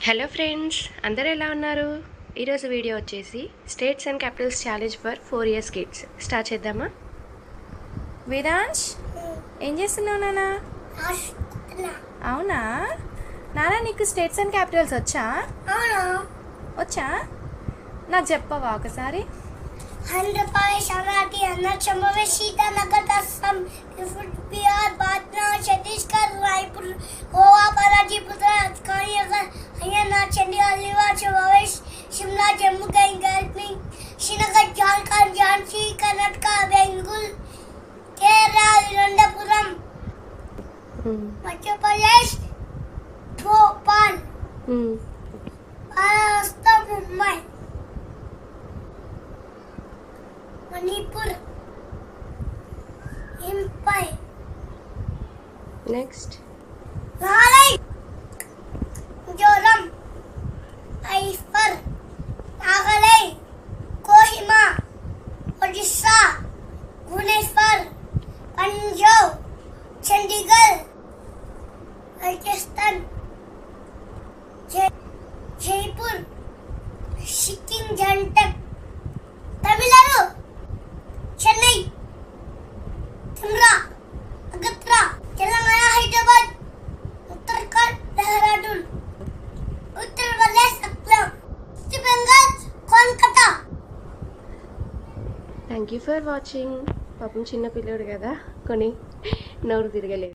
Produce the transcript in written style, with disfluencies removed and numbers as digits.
Hello friends, అందరూ ఎలా ఉన్నారు? ఈరోజు వీడియో వచ్చేసి states and Capitals challenge for 4 years kids start చేద్దామా? వీరాంష్, ఏం చేస్తున్నావు నాన్న? అవునా నాన్న, నీకు స్టేట్స్ అండ్ క్యాపిటల్స్ వచ్చా? వచ్చా, నాకు చెప్పవా ఒకసారి? Andhra Pradesh, Amaravati, Arunachal, Itanagar, Assam, Bihar, Patna, Chhattisgarh, Raipur, Goa, Panaji, Gujarat, Gandhinagar, Haryana, Chandigarh, Himachal Pradesh, Shimla, Jammu Kashmir, Srinagar, Jharkhand, Jhansi, Karnataka, Bengaluru, Kerala, Thiruvananthapuram, Madhya Pradesh, Bhopal, Maharashtra, Mumbai, Manipur, Imphal, next Mizoram, Aizawl, Nagaland, Kohima, Odisha, Bhubaneswar, Punjab, Chandigarh, Rajasthan, Jaipur, Sikkim, Gangtok, Tamil Nadu, Chennai, Simla, Agartala, Telangana, Hyderabad, Uttarakhand, Dehradun, Uttar Pradesh, Assam, West Bengal, Kolkata. Thank you for watching. పాపం చిన్న పిల్లోడు కదా, కొన్ని నోరు తిరగలేదు.